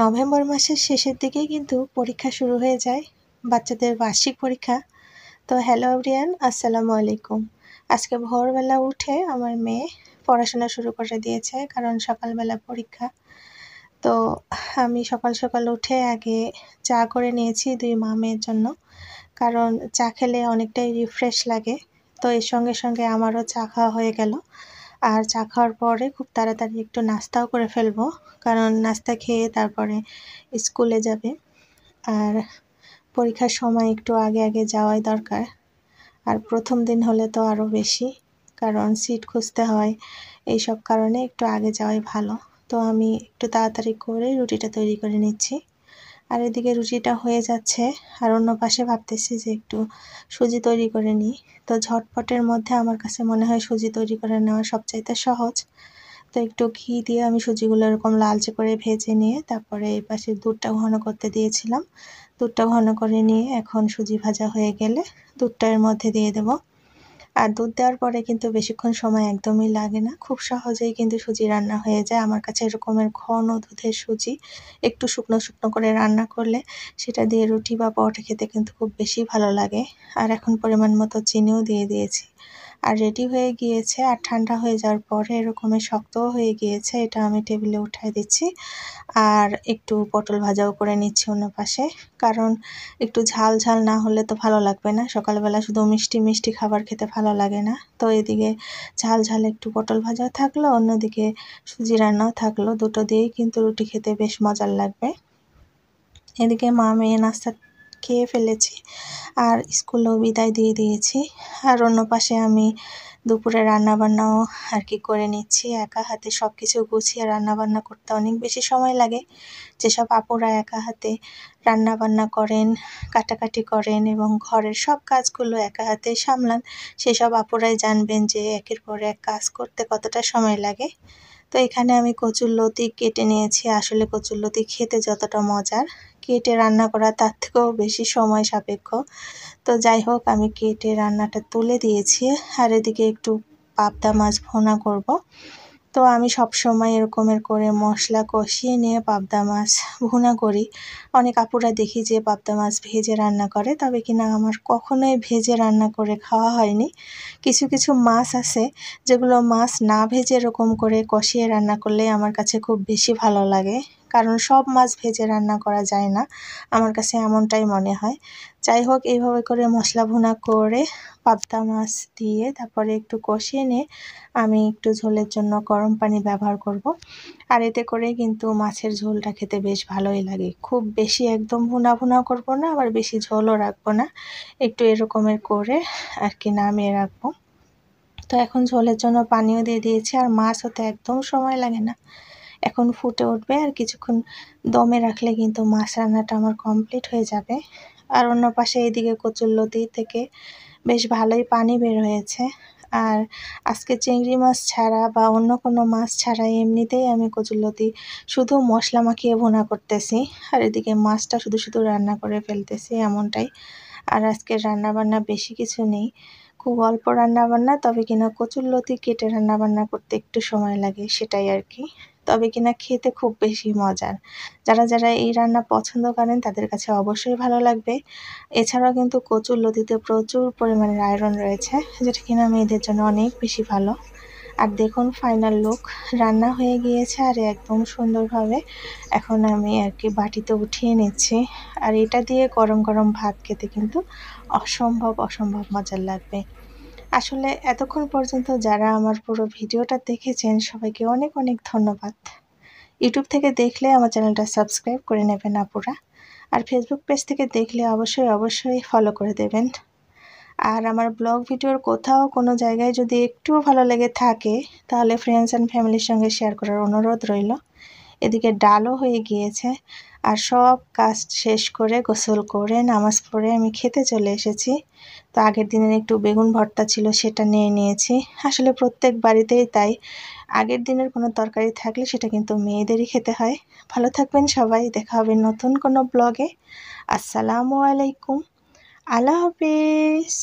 November মাসের শেষের দিকেই কিন্তু পরীক্ষা শুরু হয়ে যায়, বাচ্চাদের বার্ষিক পরীক্ষা। তো হ্যালো এভরিওয়ান, আসসালামু আলাইকুম। আজকে ভোরবেলা উঠে আমার মেয়ে পড়াশোনা শুরু করে দিয়েছে, কারণ সকালবেলা পরীক্ষা। তো আমি সকাল সকাল উঠে আগে চা করে নিয়েছি 2 মা মেয়ের জন্য, কারণ চা খেলে অনেকটাই রিফ্রেশ লাগে। তো এর সঙ্গে সঙ্গে আমারও চা খাওয়া হয়ে গেল। আর চা খাওয়ার পরে খুব তাড়াতাড়ি একটু নাস্তাও করে ফেলবো, কারণ নাস্তা খেয়ে তারপরে স্কুলে যাবে। আর পরীক্ষার সময় একটু আগে আগে যাওয়াই দরকার। আর প্রথম দিন হলে তো আরও বেশি, কারণ সিট খুঁজতে হয়, এইসব কারণে একটু আগে যাওয়াই ভালো। তো আমি একটু তাড়াতাড়ি করে রুটিটা তৈরি করে নিচ্ছি। আর এদিকে রুটিটা হয়ে যাচ্ছে, আর অন্য পাশে ভাবতেছি যে একটু সুজি তৈরি করে নিই। তো ঝটপটের মধ্যে আমার কাছে মনে হয় সুজি তৈরি করে নেওয়া সবচাইতে সহজ। তো একটু ঘি দিয়ে আমি সুজিগুলো এরকম লালচে করে ভেজে নিয়ে তারপরে এই পাশে দুধটা ঘন করতে দিয়েছিলাম। দুধটা ঘন করে নিয়ে এখন সুজি ভাজা হয়ে গেলে দুধটা এর মধ্যে দিয়ে দেব। আর দুধ দেওয়ার পরে কিন্তু বেশিক্ষণ সময় একদমই লাগে না, খুব সহজেই কিন্তু সুজি রান্না হয়ে যায়। আমার কাছে এরকমের ঘন দুধের সুজি একটু শুকনো শুকনো করে রান্না করলে সেটা দিয়ে রুটি বা পরোটা খেতে কিন্তু খুব বেশি ভালো লাগে। আর এখন পরিমাণ মতো চিনিও দিয়ে দিয়েছি, আর রেডি হয়ে গিয়েছে। আর ঠান্ডা হয়ে যাওয়ার পরে এরকমের শক্তও হয়ে গিয়েছে, এটা আমি টেবিলে উঠায় দিচ্ছি। আর একটু পটল ভাজাও করে নিচ্ছি অন্য পাশে, কারণ একটু ঝাল ঝাল না হলে তো ভালো লাগবে না। সকালবেলা শুধু মিষ্টি মিষ্টি খাবার খেতে ভালো লাগে না। তো এদিকে ঝাল ঝাল একটু পটল ভাজাও থাকলো, অন্যদিকে সুজি রান্নাও থাকলো। দুটো দিয়েই কিন্তু রুটি খেতে বেশ মজার লাগবে। এদিকে মা মেয়ে নাস্তা খেয়ে ফেলেছি, আর স্কুলেও বিদায় দিয়ে দিয়েছি। আর অন্য পাশে আমি দুপুরে রান্নাবান্নাও আর কি করে নিচ্ছি। একা হাতে সব কিছু গুছিয়ে রান্নাবান্না করতে অনেক বেশি সময় লাগে। যেসব আপুরা একা হাতে রান্নাবান্না করেন, কাটাকাটি করেন এবং ঘরের সব কাজগুলো একা হাতে সামলান, সেসব আপুরাই জানবেন যে একের পর এক কাজ করতে কতটা সময় লাগে। তো এখানে আমি কচুরলতি কেটে নিয়েছি। আসলে কচুরলতি খেতে যতটা মজার, কেটে রান্না করা তার থেকেও বেশি সময় সাপেক্ষ। তো যাই হোক, আমি কেটে রান্নাটা তুলে দিয়েছি। আর এদিকে একটু পাবদা মাছ ভুনা করব। তো আমি সবসময় এরকমের করে মশলা কষিয়ে নিয়ে পাবদা মাছ ভুনা করি। অনেক আপুরা দেখি যে পাবদা মাছ ভেজে রান্না করে, তবে কিনা আমার কখনোই ভেজে রান্না করে খাওয়া হয়নি। কিছু কিছু মাছ আছে যেগুলো মাছ না ভেজে এরকম করে কষিয়ে রান্না করলে আমার কাছে খুব বেশি ভালো লাগে, কারণ সব মাছ ভেজে রান্না করা যায় না, আমার কাছে এমনটাই মনে হয়। যাই হোক, এইভাবে করে মশলা ভুনা করে পাবদা মাছ দিয়ে তারপরে একটু কষিয়ে নিয়ে আমি একটু ঝোলের জন্য গরম পানি ব্যবহার করব। আর এতে করে কিন্তু মাছের ঝোলটা খেতে বেশ ভালোই লাগে। খুব বেশি একদম ভুনা ভুনা করব না, আবার বেশি ঝোলও রাখবো না, একটু এরকমের করে আর কি নামিয়ে রাখবো। তো এখন ঝোলের জন্য পানিও দিয়ে দিয়েছি, আর মাছ হতে একদম সময় লাগে না, এখন ফুটে উঠবে। আর কিছুক্ষণ দমে রাখলে কিন্তু মাছ রান্নাটা আমার কমপ্লিট হয়ে যাবে। আর অন্য পাশে এইদিকে কচুরলতি থেকে বেশ ভালোই পানি বের হয়েছে। আর আজকে চিংড়ি মাছ ছাড়া বা অন্য কোনো মাছ ছাড়া এমনিতেই আমি কচুরলতি শুধু মশলা মাখিয়ে ভুনা করতেছি, আর এদিকে মাছটা শুধু শুধু রান্না করে ফেলতেছি, এমনটাই। আর আজকের রান্নাবান্না বেশি কিছু নেই, খুব অল্প রান্নাবান্না, তবে কিনা কচুরলতি কেটে রান্নাবান্না করতে একটু সময় লাগে, সেটাই আর কি। তবে কিনা খেতে খুব বেশি মজার। যারা যারা এই রান্না পছন্দ করেন তাদের কাছে অবশ্যই ভালো লাগবে। এছাড়াও কিন্তু কচুরলতিতে প্রচুর পরিমাণের আয়রন রয়েছে, যেটা কিনা মেয়েদের জন্য অনেক বেশি ভালো। আর দেখুন ফাইনাল লুক, রান্না হয়ে গিয়েছে আর একদম সুন্দরভাবে এখন আমি আর কি বাটিতে উঠিয়ে নিচ্ছি। আর এটা দিয়ে গরম গরম ভাত খেতে কিন্তু অসম্ভব অসম্ভব মজার লাগবে। আসলে এতক্ষণ পর্যন্ত যারা আমার পুরো ভিডিওটা দেখেছেন সবাইকে অনেক অনেক ধন্যবাদ। ইউটিউব থেকে দেখলে আমার চ্যানেলটা সাবস্ক্রাইব করে নেবেন আপুরা, আর ফেসবুক পেজ থেকে দেখলে অবশ্যই অবশ্যই ফলো করে দেবেন। আর আমার ব্লগ ভিডিওর কোথাও কোনো জায়গায় যদি একটুও ভালো লেগে থাকে তাহলে ফ্রেন্ডস অ্যান্ড ফ্যামিলির সঙ্গে শেয়ার করার অনুরোধ রইল। এদিকে ডালও হয়ে গিয়েছে, আর সব কাজ শেষ করে গোসল করে নামাজ পড়ে আমি খেতে চলে এসেছি। তো আগের দিনের একটু বেগুন ভর্তা ছিল, সেটা নিয়ে নিয়েছি। আসলে প্রত্যেক বাড়িতেই তাই, আগের দিনের কোনো তরকারি থাকলে সেটা কিন্তু মেয়েদেরই খেতে হয়। ভালো থাকবেন সবাই, দেখা হবে নতুন কোনো ব্লগে। আসসালামু আলাইকুম, আল্লাহ হাফিজ।